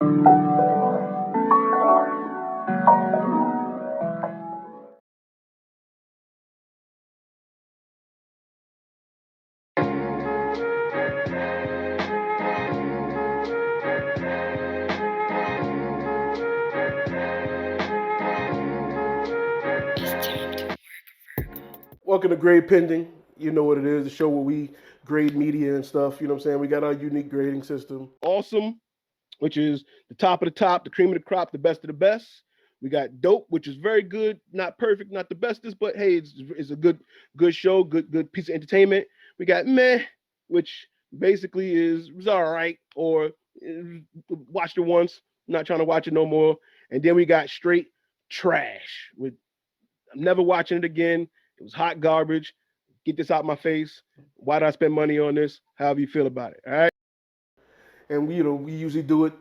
Welcome to Grade Pending. You know what it is, the show where we grade media and stuff. You know what I'm saying? We got our unique grading system. Awesome, which is the top of the top, the cream of the crop, the best of the best. We got Dope, which is very good, not perfect, not the bestest, but hey, it's a good show, good piece of entertainment. We got Meh, which basically is all right, or watched it once, not trying to watch it no more. And then we got Straight Trash. I'm never watching it again. It was hot garbage. Get this out my face. Why did I spend money on this? However you feel about it. All right. And we usually do it.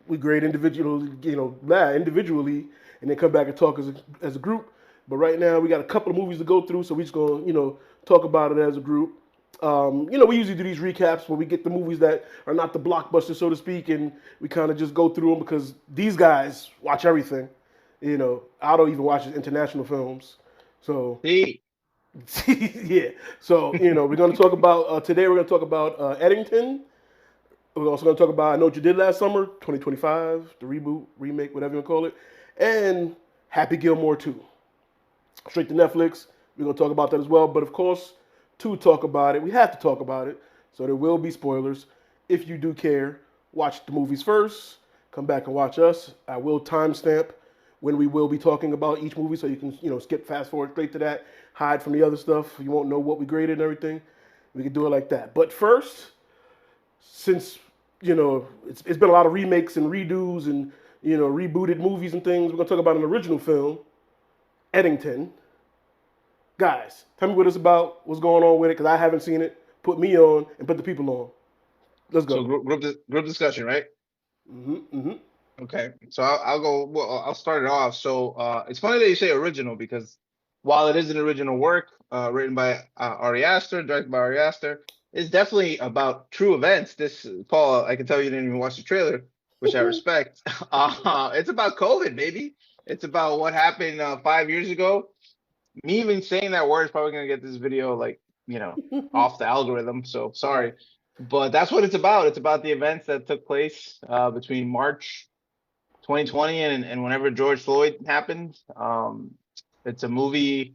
We grade individually, individually, and then come back and talk as a group. But right now we got a couple of movies to go through, so we just gonna talk about it as a group. We usually do these recaps where we get the movies that are not the blockbusters, so to speak, and we kind of just go through them because these guys watch everything. I don't even watch international films. So See, yeah. So we're going to talk about today. We're going to talk about Eddington. We're also going to talk about I Know What You Did Last Summer, 2025, the reboot, remake, whatever you want to call it, and Happy Gilmore 2. Straight to Netflix. We're going to talk about that as well. But of course, to talk about it, we have to talk about it. So there will be spoilers. If you do care, watch the movies first. Come back and watch us. I will timestamp when we will be talking about each movie, so you can skip, fast forward straight to that, hide from the other stuff. You won't know what we graded and everything. We can do it like that. But first, since it's been a lot of remakes and redos and rebooted movies and things, we're gonna talk about an original film, Eddington. Guys, tell me what it's about, what's going on with it, because I haven't seen it. Put me on and put the people on. Let's so go. group discussion, right? Mm-hmm. Okay, so I'll go. Well, I'll start it off. So it's funny that you say original because while it is an original work written by Ari Aster, directed by Ari Aster, it's definitely about true events. This Paul, I can tell you didn't even watch the trailer, which I respect. It's about COVID, baby. It's about what happened 5 years ago. Me even saying that word is probably gonna get this video off the algorithm. So sorry, but that's what it's about. It's about the events that took place between March 2020 and whenever George Floyd happened. It's a movie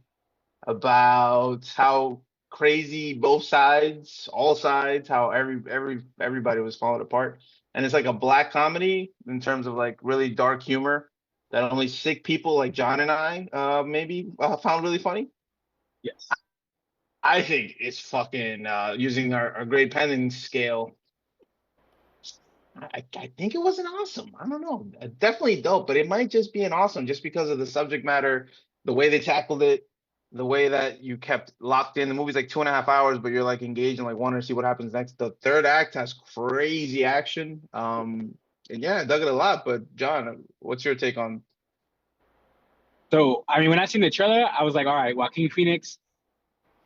about how crazy both sides, all sides, how everybody was falling apart. And it's like a black comedy in terms of like really dark humor that only sick people like John and I maybe found really funny. Yes. I think it's fucking using our grade pending scale. I think it wasn't awesome. I don't know. Definitely dope, but it might just be an awesome just because of the subject matter, the way they tackled it, the way that you kept locked in. The movie's like 2.5 hours, but you're like engaged and like wanting to see what happens next. The third act has crazy action. And yeah, I dug it a lot. But John, what's your take on? So, I mean, when I seen the trailer, I was like, all right, Joaquin Phoenix,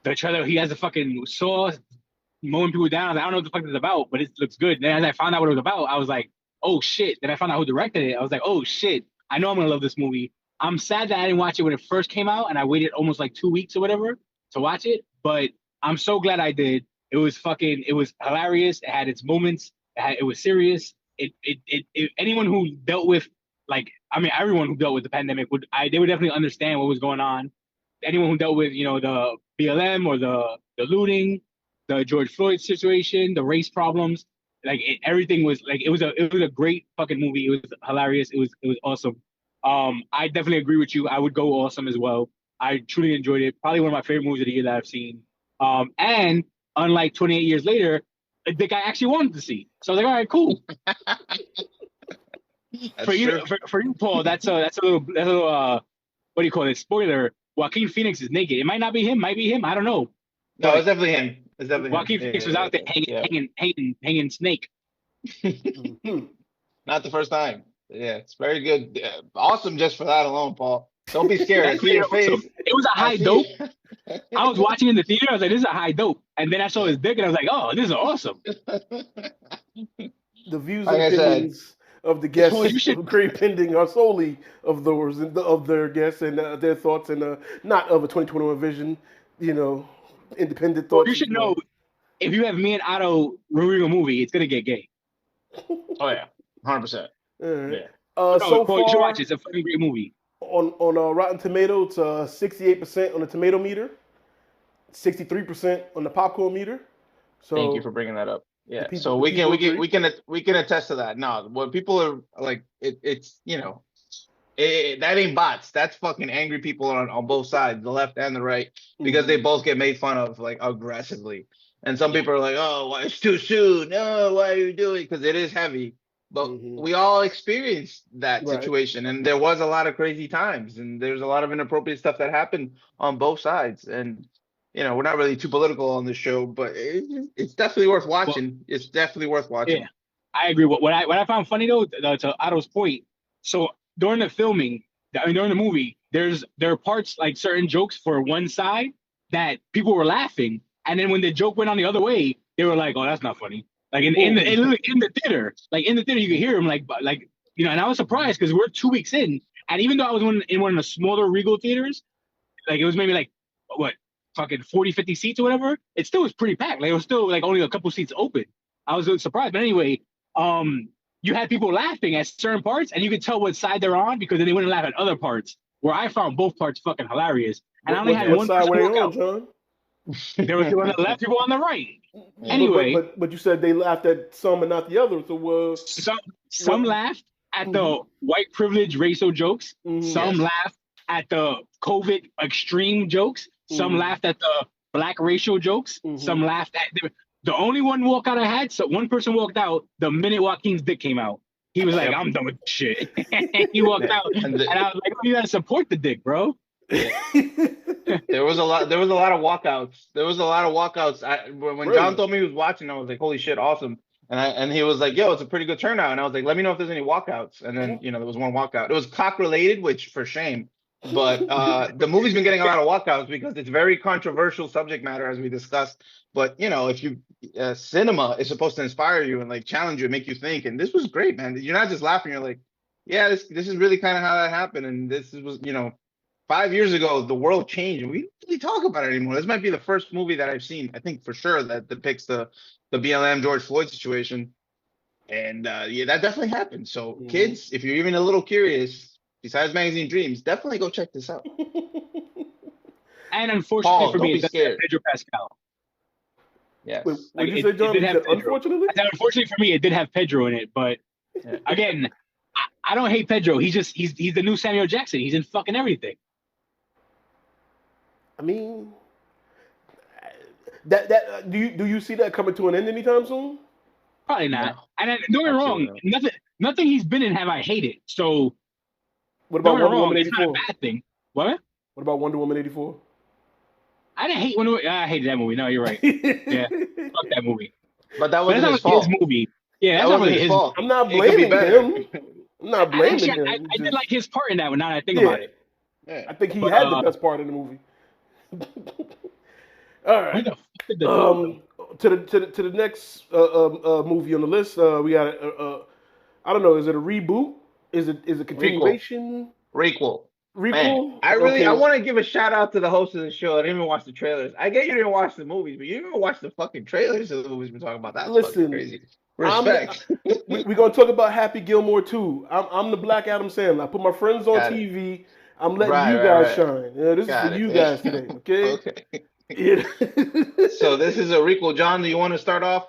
the trailer, he has a fucking saw mowing people down. I was like, I don't know what the fuck this is about, but it looks good. Then as I found out what it was about, I was like, oh shit. Then I found out who directed it. I was like, oh shit. I know I'm gonna love this movie. I'm sad that I didn't watch it when it first came out and I waited almost like 2 weeks or whatever to watch it, but I'm so glad I did. It was hilarious. It had its moments. It was serious. Anyone who dealt with, like, I mean, everyone who dealt with the pandemic they would definitely understand what was going on. Anyone who dealt with, the BLM or the looting, the George Floyd situation, the race problems, like everything was like it was a great fucking movie. It was hilarious. It was awesome. I definitely agree with you. I would go awesome as well. I truly enjoyed it. Probably one of my favorite movies of the year that I've seen. And unlike 28 years later, I think I actually wanted to see. So I was like, all right, cool. For you, Paul, that's a little what do you call it? Spoiler. Joaquin Phoenix is naked. It might not be him. Might be him. I don't know. No, it's definitely him. It's definitely Joaquin Phoenix was out there hanging snake. Not the first time. Yeah, it's very good. Awesome just for that alone, Paul. Don't be scared. I see your face. It was a high dope. I was watching in the theater. I was like, this is a high dope. And then I saw his dick and I was like, oh, this is awesome. The views and opinions of the guests Well, you should- of Great Pending are solely of those of their guests and their thoughts, and not of a 2021 Vision, independent Well, thoughts. you should as well. know if you have me and Otto reviewing a movie, it's gonna get gay. Oh yeah, 100%. All right. Yeah. So Paul, you should far watch it. It's a fucking great movie. on Rotten Tomato, it's 68% on the tomato meter, 63% on the popcorn meter. So Thank you for bringing that up. Yeah. people- So the we people can attest to that. No, what people are like, it's that ain't bots. That's fucking angry people on both sides, the left and the right, because they both get made fun of like aggressively. And some people are like, oh, why it's too soon? No, why are you doing? Because it is heavy. But we all experienced that Right. situation, and there was a lot of crazy times, and there's a lot of inappropriate stuff that happened on both sides. And we're not really too political on this show, but it's definitely worth watching. It's definitely worth watching. Yeah, I agree. What I found funny though, to Otto's point, so during the filming, during the movie, there are parts like certain jokes for one side that people were laughing, and then when the joke went on the other way, they were like, "Oh, that's not funny." Like in the theater, you could hear him like, and I was surprised because we're 2 weeks in, and even though I was in one of the smaller Regal theaters, like it was maybe like what, fucking 40, 50 seats or whatever, it still was pretty packed. Like it was still like only a couple seats open. I was surprised, but anyway, you had people laughing at certain parts, and you could tell what side they're on because then they wouldn't laugh at other parts. Where I found both parts fucking hilarious, and I only had one side person were walk they on, out. John? There was people on the left, people on the right. Anyway, but you said they laughed at some and not the other. So some laughed at the white privilege racial jokes. Some laughed at the COVID extreme jokes. Some laughed at the black racial jokes. Some laughed at the only one walkout I had. So one person walked out the minute Joaquin's dick came out. He was like, "I'm done with this shit." He walked out, and I was like, "You gotta support the dick, bro." There was a lot of walkouts. When John told me he was watching, I was like, holy shit, awesome. And he was like, yo, it's a pretty good turnout. And I was like, let me know if there's any walkouts. And then there was one walkout. It was cock related, which for shame. But the movie's been getting a lot of walkouts because it's very controversial subject matter, as we discussed. But if you cinema is supposed to inspire you and like challenge you and make you think. And this was great, man. You're not just laughing. You're like, yeah, this is really kind of how that happened. And this was 5 years ago, the world changed, and we don't really talk about it anymore. This might be the first movie that I've seen, I think for sure, that depicts the BLM George Floyd situation. And that definitely happened. So kids, if you're even a little curious, besides Magazine Dreams, definitely go check this out. And unfortunately Paul, for me, don't it be doesn't have scared. Pedro Pascal. Yes. Wait, what did you Like, say, John? it did You have said Pedro. unfortunately? I said, unfortunately for me, it did have Pedro in it. But again, I don't hate Pedro. He's the new Samuel Jackson. He's in fucking everything. I mean, that do you see that coming to an end anytime soon? Probably not. No. And don't get me wrong, nothing he's been in have I hated. So What about don't get me Wonder wrong, Woman it's not a 84? bad thing. What? What about Wonder Woman 84? I didn't hate Wonder Woman. I hated that movie. No, you're right. Yeah, fuck that movie. But that wasn't That's his not fault. his movie. Yeah, that's That not wasn't really his fault. I'm not It could be blaming better. him. I'm not blaming him. I did like his part in that one. Now that I think about it. Yeah. I think he But, had the best part in the movie. All Where right. the fuck did the dog go? To the next movie on the list, we got I don't know. Is it a reboot? Is it continuation? Requel. Requel? Man, I want to give a shout out to the host of the show. I didn't even watch the trailers. I get you didn't watch the movies, but you didn't even watch the fucking trailers of the movies we're talking about. That's fucking crazy. Respect. We're gonna talk about Happy Gilmore too. I'm the Black Adam Sandler. I put my friends on Got it. TV. I'm letting you guys shine. Yeah, this is for you guys today. Okay. Okay. Yeah. So this is a requel. John, do you want to start off?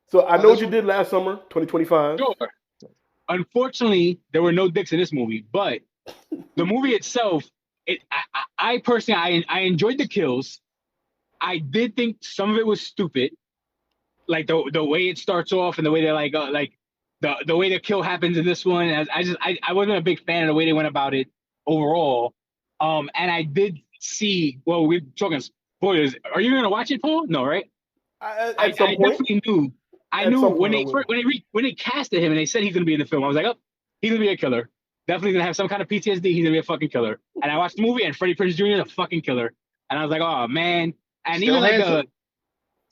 So I know what you did last summer, 2025. Sure. Unfortunately, there were no dicks in this movie, but the movie itself, I personally, I enjoyed the kills. I did think some of it was stupid, like the way it starts off and the way they like the way the kill happens in this one. I wasn't a big fan of the way they went about it overall. And I did see. Well, we're talking spoilers. Are you gonna watch it, Paul? No, right? At some point. Definitely knew. I At knew some when point when they casted him and they said he's gonna be in the film. I was like, oh, he's gonna be a killer. Definitely gonna have some kind of PTSD. He's gonna be a fucking killer. And I watched the movie, and Freddie Prinze Jr. is a fucking killer. And I was like, oh man. And Still even handsome. like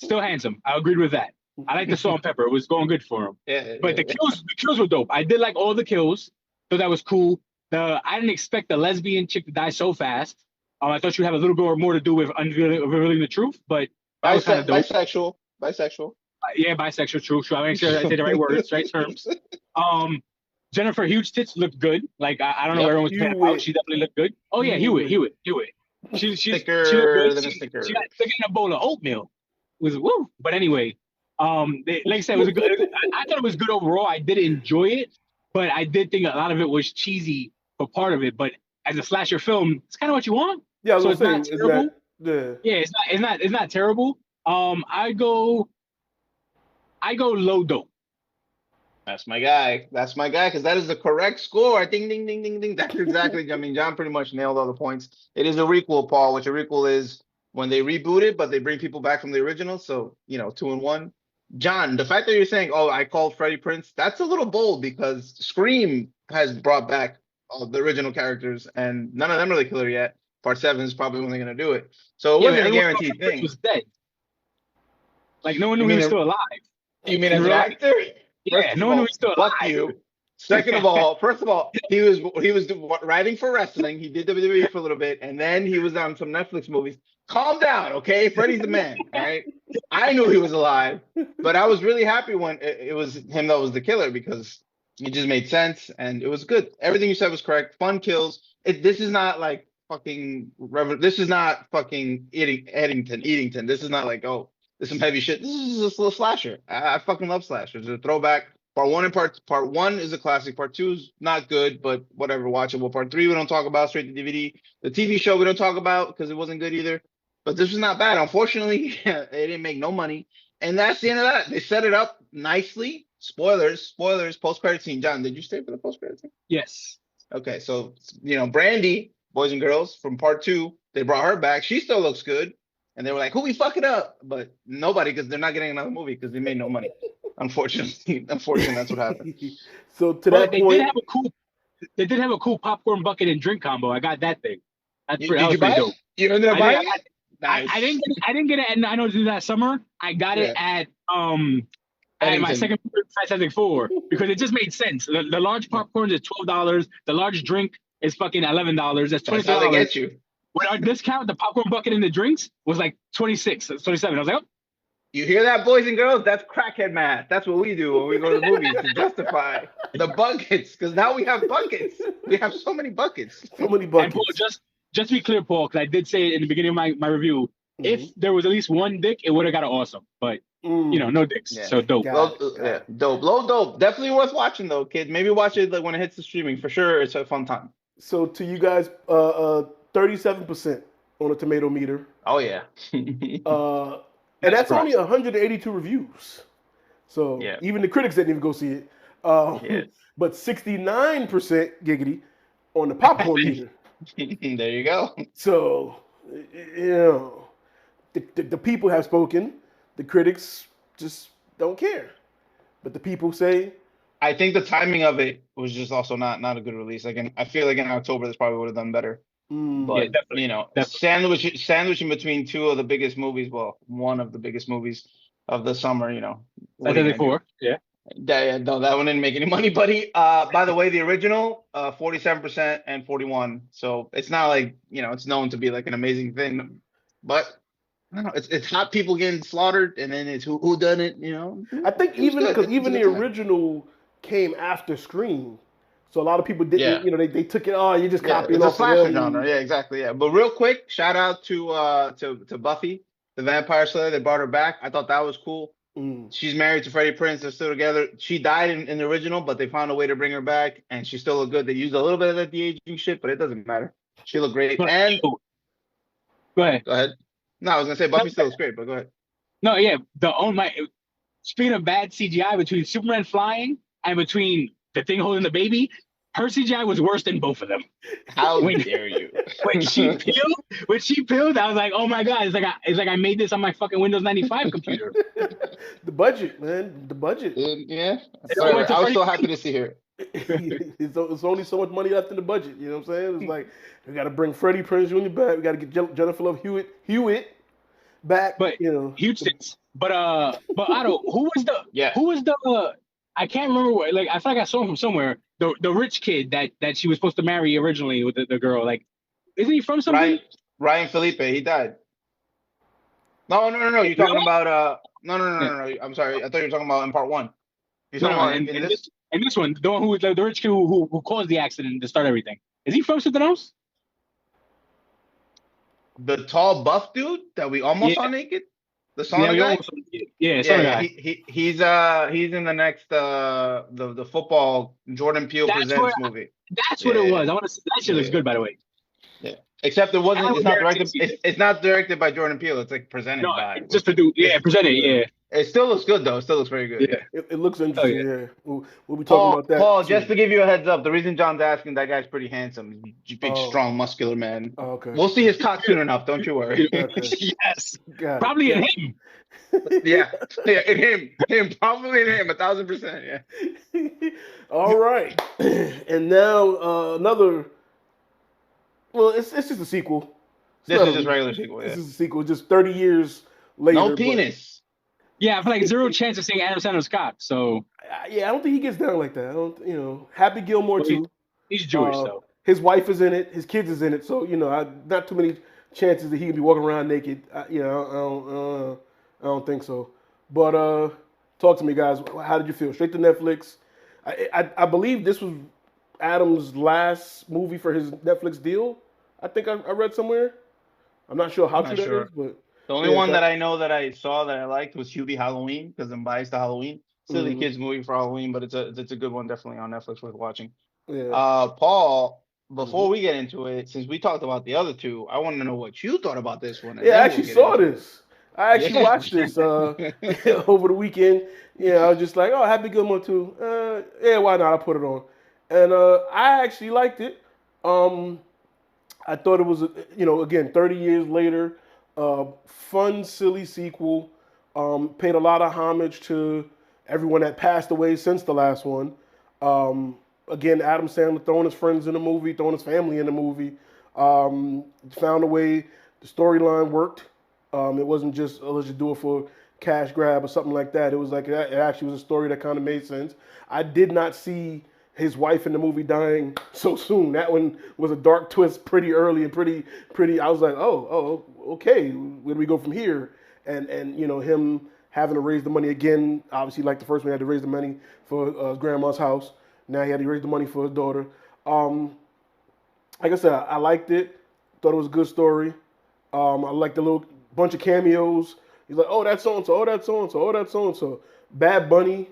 still handsome. I agreed with that. I like the salt and pepper. It was going good for him. Yeah, But the kills were dope. I did like all the kills, so that was cool. I didn't expect the lesbian chick to die so fast. I thought she'd have a little bit more to do with revealing the truth, but that was kind of dope. Bisexual. Yeah, bisexual, true. I make sure I say the right words, right terms. Jennifer Huge tits looked good. Like I don't know what everyone was saying about. She definitely looked good. Oh yeah, Hewitt. She looked good. She got thicker than a bowl of oatmeal. It was woo. But anyway, like I said, it was a good. I thought it was good overall. I did enjoy it, but I did think a lot of it was cheesy for part of it. But as a slasher film, it's kind of what you want. Yeah, so it's not terrible. Yeah, it's not terrible. I go low dope. That's my guy. Because that is the correct score. Ding, ding, ding, ding, ding. That's exactly. I mean, John pretty much nailed all the points. It is a requel, Paul, which a requel is when they reboot it, but they bring people back from the original. So, 2 and 1. John, the fact that you're saying, oh, I called Freddie Prinze, that's a little bold because Scream has brought back all the original characters and none of them are the killer yet. Part 7 is probably when they're going to do it. So it wasn't a guaranteed thing. Was dead. Like, no one knew he was still alive. You mean as an actor? Yeah, no one knew he was still alive. Fuck you. Second of all, first of all, he was writing for wrestling. He did WWE for a little bit, and then he was on some Netflix movies. Calm down, okay? Freddie's the man, all right? I knew he was alive, but I was really happy when it was him that was the killer because it just made sense, and it was good. Everything you said was correct. Fun kills. This is not like fucking... This is not fucking Eddington. This is not like, oh, this is some heavy shit. This is just a little slasher. I fucking love slashers. It's a throwback. Part 1 and part 1 is a classic. Part 2 is not good, but whatever, watchable. Part 3 we don't talk about, straight to DVD. The TV show we don't talk about because it wasn't good either. But this was not bad. Unfortunately, it didn't make no money. And that's the end of that. They set it up nicely. Spoilers, post-credit scene. John, did you stay for the post-credit scene? Yes. Okay, so, Brandy, boys and girls, from part 2, they brought her back. She still looks good. And they were like, who we fuck it up? But nobody, because they're not getting another movie because they made no money. Unfortunately, that's what happened. So to that they point, did have a cool popcorn bucket and drink combo. I got that thing. Did you buy it? You ended up buying it? Nice. I didn't get it. And I know to do that summer. I got it at my second Fantastic Four because it just made sense. The large popcorn is $12. The large drink is fucking $11. That's $24. That's how they get you. With our discount, the popcorn bucket and the drinks was like 26, 27. I was like, oh. You hear that, boys and girls? That's crackhead math. That's what we do when we go to the movies to justify the buckets. Because now we have buckets. We have so many buckets. So many buckets. And Paul, just to be clear, Paul, because I did say it in the beginning of my review, if there was at least one dick, it would have got an awesome. But, no dicks. Yeah. So dope. Dope. Low dope. Definitely worth watching, though, kids. Maybe watch it when it hits the streaming. For sure, it's a fun time. So to you guys, 37% on a tomato meter. Oh, yeah. And that's only 182 reviews. So even the critics didn't even go see it. But 69% giggity on the popcorn meter. There you go. So, the people have spoken. The critics just don't care. But the people say... I think the timing of it was just also not a good release. Like I feel like in October, this probably would have done better. But, definitely. Sandwiching between two of the biggest movies, well, one of the biggest movies of the summer, Fantastic Four, yeah. No, that one didn't make any money, buddy. By the way, the original, 47% and 41%. So it's not like, it's known to be like an amazing thing. But, I don't know, it's hot people getting slaughtered, and then it's who done it, I think even the original came after Scream. So a lot of people didn't, they took it. You just copy it off. It's a slasher genre. Yeah, exactly. Yeah, but real quick, shout out to Buffy, the Vampire Slayer. They brought her back. I thought that was cool. She's married to Freddie Prinze. They're still together. She died in the original, but they found a way to bring her back, and she still looked good. They used a little bit of that de-aging shit, but it doesn't matter. She looked great. Go ahead. No, I was gonna say Buffy still looks great, but go ahead. No, yeah. Speaking of bad CGI, between Superman flying and between the thing holding the baby, her CGI was worse than both of them. How dare you? When she peeled, I was like, oh my god, it's like I made this on my fucking Windows 95 computer. The budget, man. The budget. Yeah. I was so happy to see her. It's only so much money left in the budget. You know what I'm saying? It's like we got to bring Freddie Prinze Jr. back. We got to get Jennifer Love Hewitt back. But You know, Houston's. But Otto, Yeah. who was the I can't remember what, like, I feel like I saw him from somewhere. The rich kid that she was supposed to marry originally with the girl. Like, isn't he from something? Ryan Felipe, he died. No. You're talking Really? about Yeah. no. I'm sorry. I thought you were talking about in part one. You're No, talking no. about in this And this one, the one who was the rich kid who caused the accident to start everything. Is he from something else? the tall buff dude that we almost Yeah. saw naked, the Yeah, sauna we guy. almost. Yeah, Yeah, Sona yeah. guy. He's in the next the football Jordan Peele That's where. presents movie. That's what Yeah, it yeah, was. I want to see that shit. yeah, Looks yeah. good, by the way. Yeah. Except it I wasn't. would It's not guarantee directed. see it. It's not directed by Jordan Peele. It's like No, presented by, it's just which to do. Yeah, it's present it. yeah, Yeah, it still looks good though. It still looks very good. yeah. Yeah. it looks Oh interesting. yeah. Yeah, we'll be talking about that Paul, just too. to give you a heads up, the reason John's asking, that guy's pretty handsome. He's a big, Oh, strong, muscular man. oh, okay, We'll see his cock soon enough. Don't you worry. okay, Yes, got probably in it. him. Yeah, probably in him, 1,000%. Yeah. All right, and now another. Well, it's just a sequel. It's This not a is just reboot. regular sequel. This Yeah. is a sequel, just 30 years No later. penis. Yeah, I feel like zero chance of seeing Adam Sandler's cock. So But yeah, I don't think he gets down like that. I don't, Happy Gilmore well, too. he's Jewish, so His wife is in it. His kids is in it. So not too many chances that he can be walking around naked. I don't think so. But talk to me, guys. How did you feel? Straight to Netflix. I believe this was Adam's last movie for his Netflix deal. I think I read somewhere. I'm not sure how I'm true not that is, sure. but The only yeah, one that I know that I saw that I liked was Hubie Halloween because I'm biased to Halloween. Silly mhm, kids movie for Halloween, but it's a good one, definitely on Netflix worth watching. yeah. Paul, Mhm. before we get into it, since we talked about the other two, I want to know what you thought about this one, and Yeah, I then we'll actually get saw into it. this. I actually Yeah. watched this over the weekend. Yeah, I was just like, oh, Happy Gilmore too. Yeah, why not? I put it on, and I actually liked it. Um, I thought it was, again, 30 years later, fun, silly sequel. Paid a lot of homage to everyone that passed away since the last one. Again, Adam Sandler throwing his friends in the movie, throwing his family in the movie. Found a way, the storyline worked. It wasn't just, oh, let's just do it for cash grab or something like that. It was like, it actually was a story that kind of made sense. I did not see his wife in the movie dying so soon. That one was a dark twist pretty early and pretty. I was like, okay, where do we go from here? And him having to raise the money again. Obviously, like the first one, he had to raise the money for grandma's house. Now he had to raise the money for his daughter. Like I said, I liked it. Thought it was a good story. I liked the little bunch of cameos. He's like, oh, that's so and so. Oh, that's so and so. Oh, that's so and so. Bad Bunny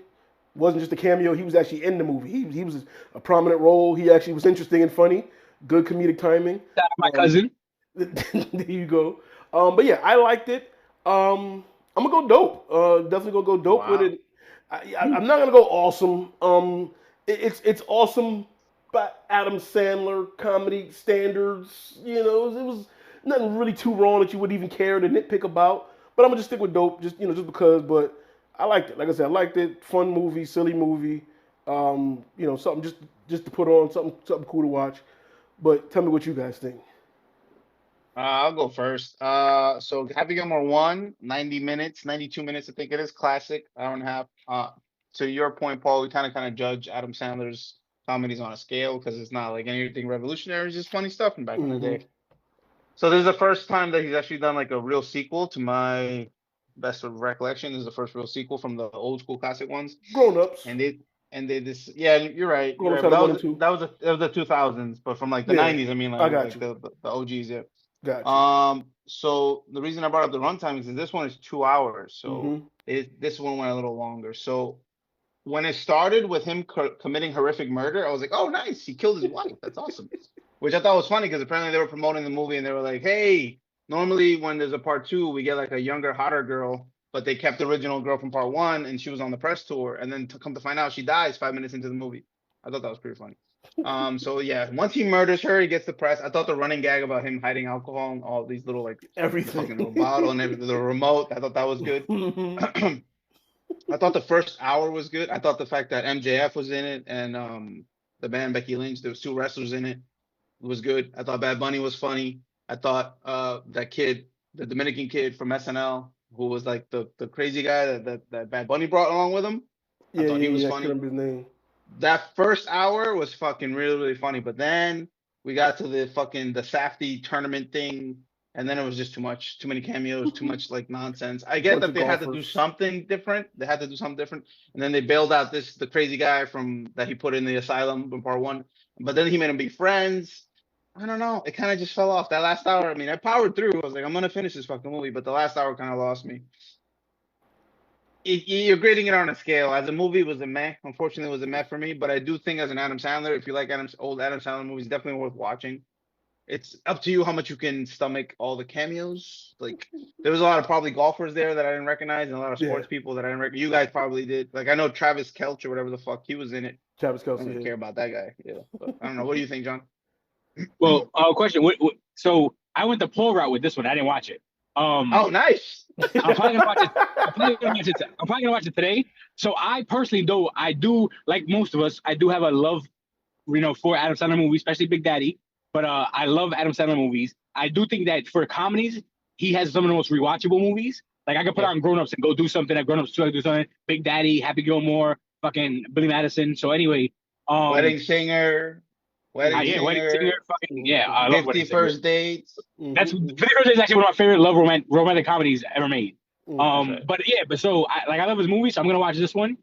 wasn't just a cameo. He was actually in the movie. He was a prominent role. He actually was interesting and funny. Good comedic timing. that's my cousin. There you go. But yeah, I liked it. I'm gonna go dope. Definitely gonna go dope with Wow. it. I'm not gonna go awesome. It's awesome by Adam Sandler comedy standards. It was nothing really too wrong that you would even care to nitpick about. But I'm gonna just stick with dope, just because. But I liked it. Like I said, I liked it. Fun movie, silly movie. Something just to put on, something cool to watch. But tell me what you guys think. I'll go first. So Happy Gilmore 1, 90 minutes, 92 minutes, I think it is. Classic, hour and a half. To your point, Paul, we kind of judge Adam Sandler's comedies on a scale because it's not like anything revolutionary. It's just funny stuff from back in the Hmm. day. So this is the first time that he's actually done like a real sequel, to my best of recollection. This is the first real sequel from the old school classic ones. Grown ups. And they this yeah, you're right. Grown ups But had a one and two. that was the 2000s, but from like the Yeah, 90s, I mean I like got like you. the OGs, yeah. Got you. So the reason I brought up the runtime is that this one is 2 hours, so Hmm. this one went a little longer. So when it started with him committing horrific murder, I was like, oh, nice, he killed his wife. That's awesome. Which I thought was funny because apparently they were promoting the movie and they were like, hey, normally when there's a part two, we get like a younger, hotter girl, but they kept the original girl from part one and she was on the press tour. And then to come to find out, she dies 5 minutes into the movie. I thought that was pretty funny. So yeah, once he murders her, he gets the press. I thought the running gag about him hiding alcohol and all these little like the fucking little bottle and Everything. everything, the remote. I thought that was good. Hmm. I thought the first hour was good. I thought the fact that MJF was in it and the band Becky Lynch, there was two wrestlers in it, was good. I thought Bad Bunny was funny. I thought that kid the Dominican kid from SNL, who was like the crazy guy that Bad Bunny brought along with him. I thought he was I can't funny. remember his name. That first hour was fucking really funny, but then we got to the Safety tournament thing, and then it was just too much, too many cameos, too much like nonsense. I get Bunch that of they had to do golfers. something different. They had to do something different, and then they bailed out the crazy guy that he put in the asylum in part one, but then he made him be friends. I don't know. It kind of just fell off that last hour. I mean, I powered through. I was like, I'm gonna finish this fucking movie, but the last hour kind of lost me. You're grading it on a scale. As a movie, it was a meh. Unfortunately, it was a meh for me. But I do think, as an Adam Sandler, if you like old Adam Sandler movies, definitely worth watching. It's up to you how much you can stomach all the cameos. Like, there was a lot of probably golfers there that I didn't recognize, and a lot of sports people that I didn't recognize. You guys probably did. Like, I know Travis Kelce or whatever the fuck, he was in it. Travis I don't Kelce. care about that guy. Yeah, but I don't know. What do you think, John? Well, question. So I went the poll route with this one. I didn't watch it. Oh, nice. I'm probably gonna watch it. I'm probably gonna watch it today. So I personally, though, I do, like most of us, I do have a love, for Adam Sandler movies, especially Big Daddy. But I love Adam Sandler movies. I do think that for comedies, he has some of the most rewatchable movies. Like, I could put on Grown Ups and go do something at Grown Ups 2. I could do something. Big Daddy, Happy Gilmore, fucking Billy Madison. So anyway, Wedding Singer. Wedding Singer, fucking, I love 50 First Dates. That's 50 First Dates is actually one of my favorite romantic comedies ever made. But so I love his movies, so I'm gonna watch this one.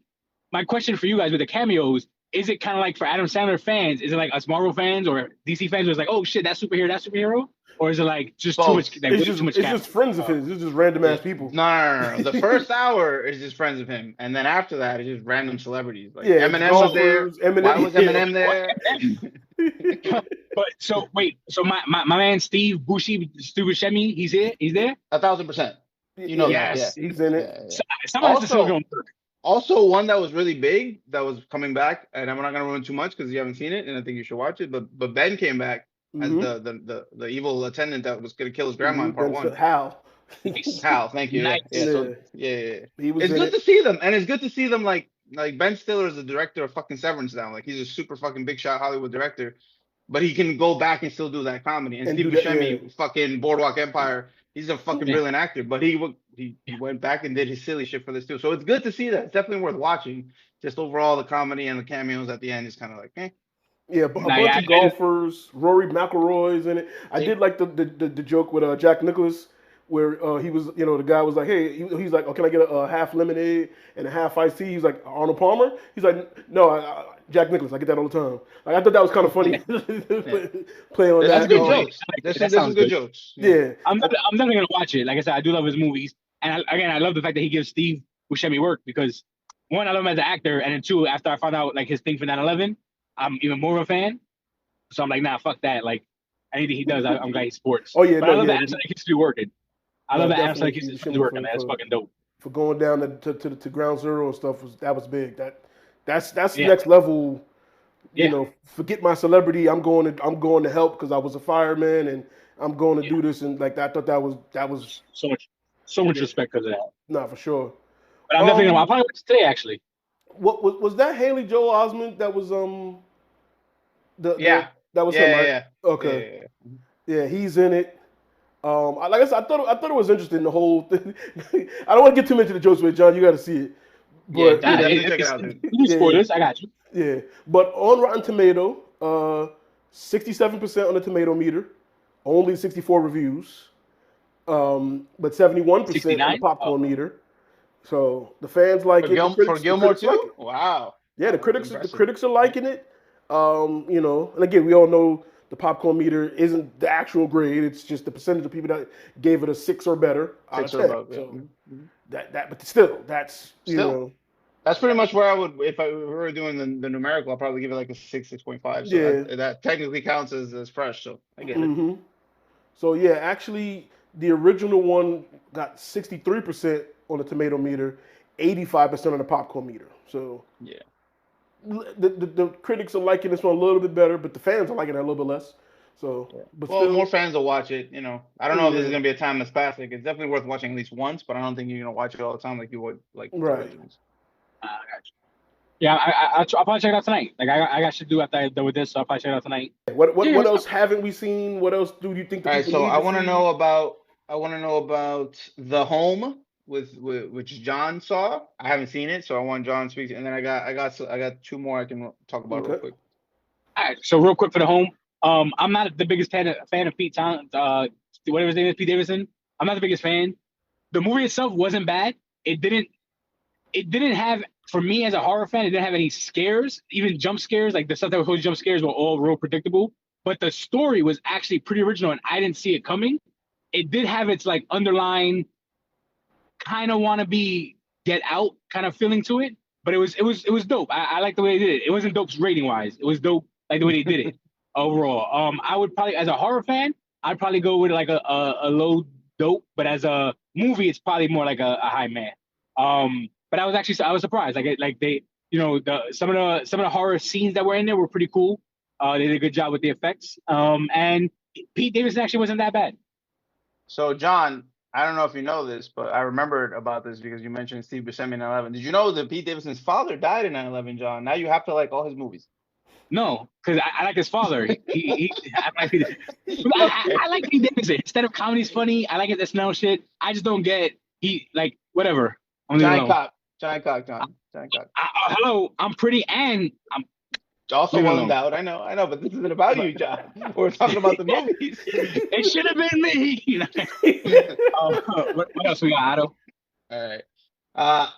My question for you guys with the cameos, is it kind of like for Adam Sandler fans, is it like us Marvel fans or DC fans where it's like, oh shit, that superhero? Or is it like just too much? Like, it's just friends of his. It's just random ass people. No. The first hour is just friends of him, and then after that, it's just random celebrities. Like Eminem was there. Why was Eminem there? But so wait, so my man Steve Buscemi, he's here. He's there. 1,000%. You know that. Yeah. He's in it. Yeah. Also, one that was really big that was coming back, and I'm not gonna ruin too much because you haven't seen it, and I think you should watch it. But Ben came back as the evil attendant that was gonna kill his grandma in part one. Hal, thank you. Nice. Yeah. It's good to see them, and it's good to see them like Ben Stiller is the director of fucking Severance now. Like, he's a super fucking big shot Hollywood director, but he can go back and still do that comedy. And Steve Buscemi, fucking Boardwalk Empire, he's a fucking brilliant actor, but he went back and did his silly shit for this too. So it's good to see that. It's definitely worth watching. Just overall, the comedy and the cameos at the end is kind of like, eh. Yeah, a bunch of golfers. Rory McIlroy's in it. I did like the joke with Jack Nicklaus, where he was, the guy was like, hey, he's like, oh, can I get a half lemonade and a half iced tea? He's like, Arnold Palmer? He's like, no, Jack Nicklaus. I get that all the time. Like, I thought that was kind of funny. Playing on that. That's good jokes. This is good jokes. Yeah. I'm definitely going to watch it. Like I said, I do love his movies. And I love the fact that he gives Steve Buscemi work because, one, I love him as an actor. And then two, after I found out like his thing for 9/11, I'm even more of a fan. So I'm like, nah, fuck that. Like, anything he does, I'm glad he sports. Oh, yeah. But I love that Adam Sandler keeps to be working. I love that Adam Sandler keeps to be working, man. That's fucking dope. For going down to Ground Zero and stuff, was big. That's next level. Forget my celebrity. I'm going to help because I was a fireman and I'm going to do this. And like, I thought that was so much respect because of that. Nah, for sure. But I'm definitely I'll probably watch it today actually. What was that? Haley Joel Osment that was that was him, right? Yeah. Okay. Yeah, he's in it. Like I said, I thought it was interesting, the whole thing. I don't want to get too much into the jokes, but John, you got to see it. But check it out, dude. You spoilers, I got you. Yeah, but on Rotten Tomato, 67% on the tomato meter, only 64 reviews, but 71% on the popcorn meter. So the fans like it. For Gilmore too? Like it. Wow. Yeah, the critics are liking it. And again, we all know the popcorn meter isn't the actual grade; it's just the percentage of people that gave it a 6 or better out of 10. So but still, that's that's pretty much where I would, if we were doing the numerical, I'll probably give it like a 6.5. So that technically counts as fresh. So I get it. So yeah, actually, the original one got 63% on the tomato meter, 85% on the popcorn meter. So yeah. The critics are liking this one a little bit better, but the fans are liking it a little bit less. So, but still, more fans will watch it. I don't know if this is gonna be a timeless classic. It's definitely worth watching at least once, but I don't think you're gonna watch it all the time like you would like. Right. I got you. Yeah, I'll probably check it out tonight. Like I got shit to do after I done with this, so I'll probably check it out tonight. What else haven't we seen? What else do you think? All right, so I want to know about I want to know about The Home with which John saw. I haven't seen it, so I want John to speak. And then I got two more I can talk about real Okay. quick. All right, so real quick for the home. I'm not the biggest fan of Pete whatever his name is, Pete Davidson. I'm not the biggest fan. The movie itself wasn't bad. It didn't have, for me as a horror fan, it didn't have any scares, even jump scares. Like the stuff that was supposed to jump scares were all real predictable. But the story was actually pretty original, and I didn't see it coming. It did have its like underlying kind of want to be Get Out kind of feeling to it, but it was dope. I like the way they did it. It wasn't dope rating wise. It was dope like the way they did it overall. I would probably, as a horror fan, I'd probably go with like a low dope, but as a movie, it's probably more like a high man. But I was surprised. Like they, some of the horror scenes that were in there were pretty cool. They did a good job with the effects. And Pete Davidson actually wasn't that bad. So, John, I don't know if you know this, but I remembered about this because you mentioned Steve Buscemi in 9/11. Did you know that Pete Davidson's father died in 9/11, John? Now you have to like all his movies. No, because I like his father. I like Pete Davidson. Instead of comedy's funny, I like his SNL shit. I just don't get whatever. Giant cock, John. Hello, I'm pretty and I'm also well endowed. I know, but this isn't about you, John. We're talking about the movies. It should have been me. What else we got, Otto? All right.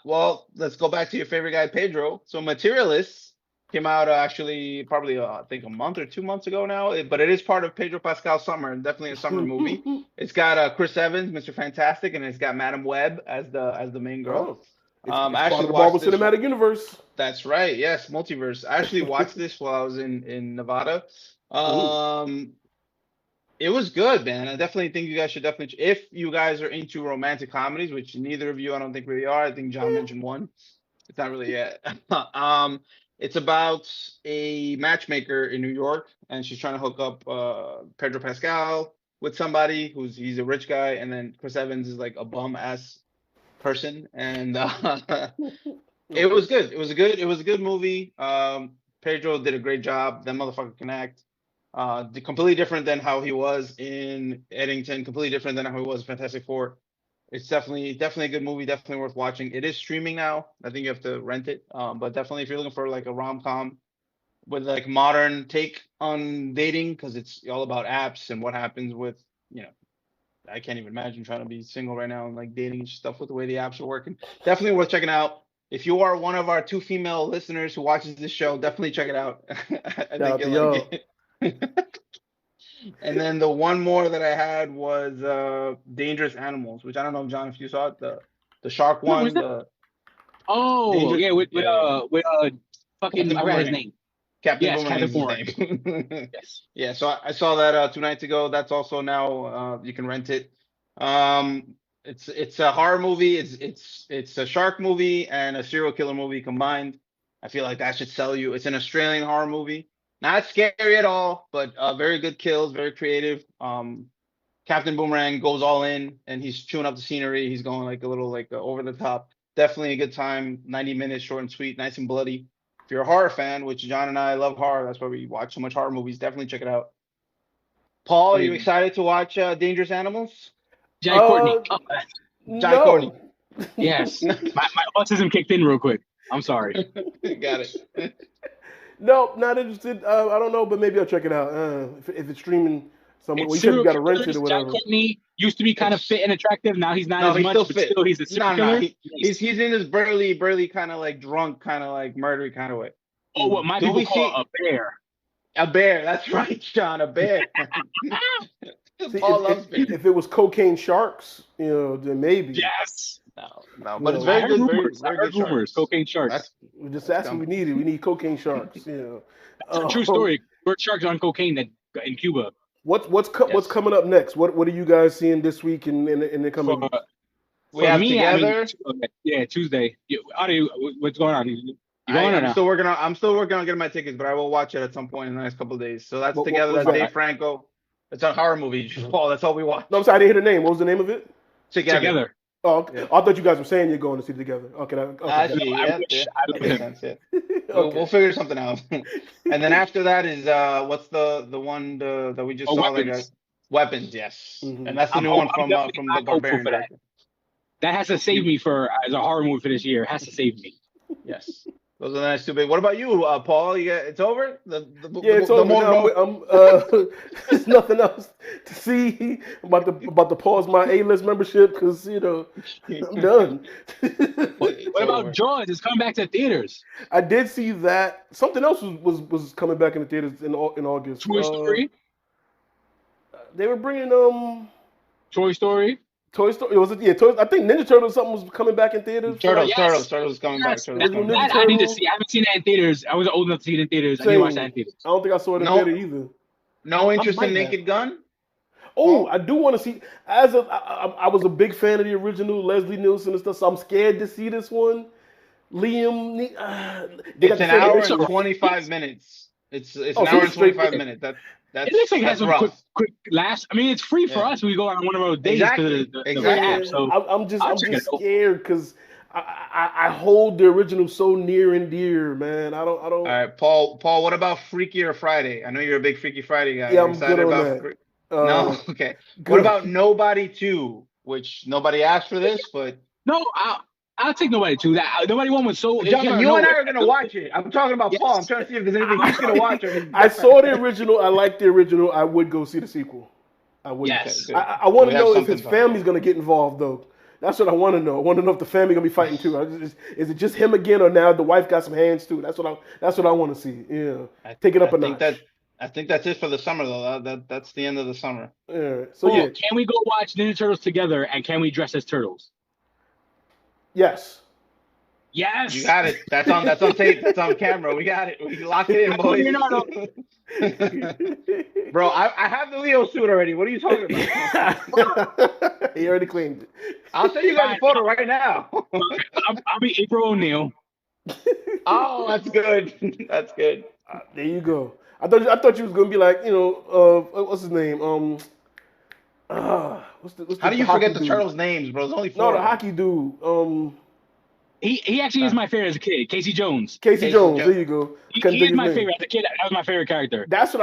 Well, let's go back to your favorite guy, Pedro. So, Materialists came out actually probably I think a month or 2 months ago now, but it is part of Pedro Pascal's summer, definitely a summer movie. It's got Chris Evans, Mr. Fantastic, and it's got Madam Web as the main girl. It's part of the Marvel Cinematic Universe. That's right. Yes, multiverse. I actually watched this while I was in Nevada. It was good, man. I definitely think you guys should if you guys are into romantic comedies, which neither of you I don't think really are. I think John mentioned one. It's not really yet. It's about a matchmaker in New York, and she's trying to hook up Pedro Pascal with somebody he's a rich guy, and then Chris Evans is like a bum ass person, and it was good. It was a good movie. Pedro did a great job. That motherfucker can act. Completely different than how he was in Eddington. Completely different than how he was in Fantastic Four. It's definitely a good movie. Definitely worth watching. It is streaming now. I think you have to rent it. But definitely if you're looking for like a rom-com with like modern take on dating, because it's all about apps and what happens with, I can't even imagine trying to be single right now and like dating and stuff with the way the apps are working. Definitely worth checking out. If you are one of our 2 female listeners who watches this show, definitely check it out. I think you'll like it. And then the one more that I had was Dangerous Animals, which I don't know, John, if you saw it, the shark one. With fucking I forgot his name. Captain Boomerang. Yes. Yeah, so I saw that 2 nights ago. That's also now you can rent it. It's a horror movie. It's a shark movie and a serial killer movie combined. I feel like that should sell you. It's an Australian horror movie. Not scary at all, but very good kills, very creative. Captain Boomerang goes all in, and he's chewing up the scenery. He's going like a little over the top. Definitely a good time. 90 minutes, short and sweet, nice and bloody. If you're a horror fan, which John and I love horror, that's why we watch so much horror movies. Definitely check it out. Paul, are you excited to watch Dangerous Animals? Jai Courtney. Jai Courtney. Yes. my autism kicked in real quick. I'm sorry. Got it. No, not interested. I don't know, but maybe I'll check it out. If it's streaming somewhere. Well, you said you got to rent it or whatever. Jai Courtney used to be kind of fit and attractive. Now he's not as much, still but fit. still he's a serial killer. He's in this burly kind of like drunk, kind of like murdery kind of way. Oh, what my people call a bear. A bear, that's right, John, a bear. See, if it was cocaine sharks, then maybe. Yes. No, but it's very good. Very good rumors. Cocaine sharks. That's what we needed. We need cocaine sharks. True story. We're sharks on cocaine in Cuba. What's coming up next? What are you guys seeing this week in the coming week? We have Together. Tuesday. What's going on? I'm still working on getting my tickets, but I will watch it at some point in the next couple of days. So that's Together. That's Dave Franco. It's a horror movie. Paul, that's all we watch. No, I'm sorry, I didn't hear the name. What was the name of it? Together. Oh, okay. Yeah. I thought you guys were saying you're going to see it together. Okay. Actually, yeah. That makes sense. Yeah. We'll figure something out. And then after that is what's the one that we just saw? Weapons, yes. Mhm. And that's the I'm new hope- one I'm from definitely the hopeful Barbarian for that. director. That has to save me for as a horror movie for this year. It has to save me. Yes. Those are the next two big. What about you, Paul? It's over? Yeah, it's The over more now. There's nothing else to see. I'm about to pause my A-list membership because I'm done. It's What about over. Jaws? It's coming back to theaters. I did see that. Something else was coming back in the theaters in August. Toy Story. They were bringing Toy Story. Toy Story. Was it? Yeah, Toy. I think Ninja Turtles something was coming back in theaters. for Turtles, that. Yes. Turtles coming back. Yes. Turtles coming Ninja back. That I need to Turtles. see. I haven't seen that in theaters. I was old enough to see it in theaters. I need to watch that in Same. theaters. I don't think I saw it in No. theater either. No interest might in have. Naked Gun? Oh, I do want to see. I was a big fan of the original Leslie Nielsen and stuff, so I'm scared to see this one. Liam, they got It's the an same hour picture. and 25 minutes. It's an so hour and it's straight- 25 minutes. That's It looks like it has that's some rough. quick laughs. I mean, it's free for Yeah. us. We go on one of our days Exactly. because of the Exactly. app. So I'm just I'll check it out. scared because I hold the original so near and dear, man. I don't. All right, Paul, what about Freakier Friday? I know you're a big Freaky Friday guy. Yeah, Are you I'm excited good on about that. No? Okay. good. What about Nobody 2? Which nobody asked for this, but no, I'll take Nobody 2. That Nobody 1 was so. John, you and I are gonna watch it. I'm talking about Yes. Paul. I'm trying to see if there's anything he's gonna watch. I saw the original. I liked the original. I would go see the sequel. I would. Yes. Okay, I want We to have know if something his to family's going to get involved, though. That's what I want to know. I want to know if the family going to be fighting too. Is it just him again, or now the wife got some hands too? That's what I want to see. Yeah, take it up a notch. I think that's it for the summer, though. That's the end of the summer. Yeah. So Cool. yeah, Can we go watch Ninja Turtles together? And can we dress as turtles? yes. Yes. You got it. That's on tape. That's on camera. We got it. We can lock it in, boys. Bro, I have the Leo suit already. What are you talking about? He already cleaned it. I'll send you guys a photo right now. I'll be April O'Neil. Oh, that's good. That's good. There you go. I thought you was gonna be like, what's his name? What's How do you hockey forget the dude? turtles' names, bro? There's only 4. No, the hockey dude. He actually is my favorite as a kid. Casey Jones. Casey Jones. There you go. He is my favorite as a kid. That was my favorite character. That's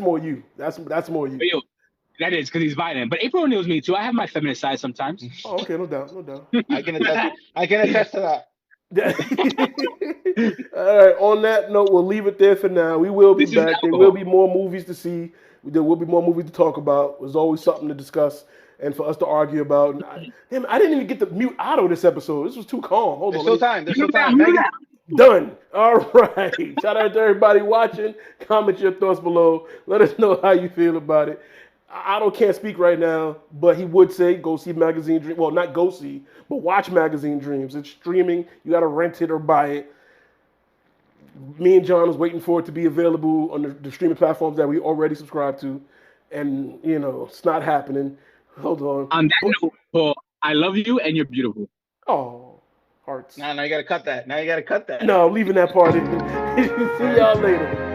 more you. That's more you. But yo, that is because he's violent. But April O'Neil's me too. I have my feminine side sometimes. Oh, okay, no doubt. I can attest to that. All right. On that note, we'll leave it there for now. We will be back. There will be more movies to see. There will be more movies to talk about. There's always something to discuss and for us to argue about. And I didn't even get to mute Otto this episode. This was too calm. Hold on. There's still time. Megan. Done. All right. Shout out to everybody watching. Comment your thoughts below. Let us know how you feel about it. Otto can't speak right now, but he would say go see Magazine Dreams. Well, not go see, but watch Magazine Dreams. It's streaming. You got to rent it or buy it. Me and John was waiting for it to be available on the streaming platforms that we already subscribe to. And, it's not happening. Hold on. On that note, Paul, I love you and you're beautiful. Oh, hearts. Now you got to cut that. No, I'm leaving that part in. See y'all later.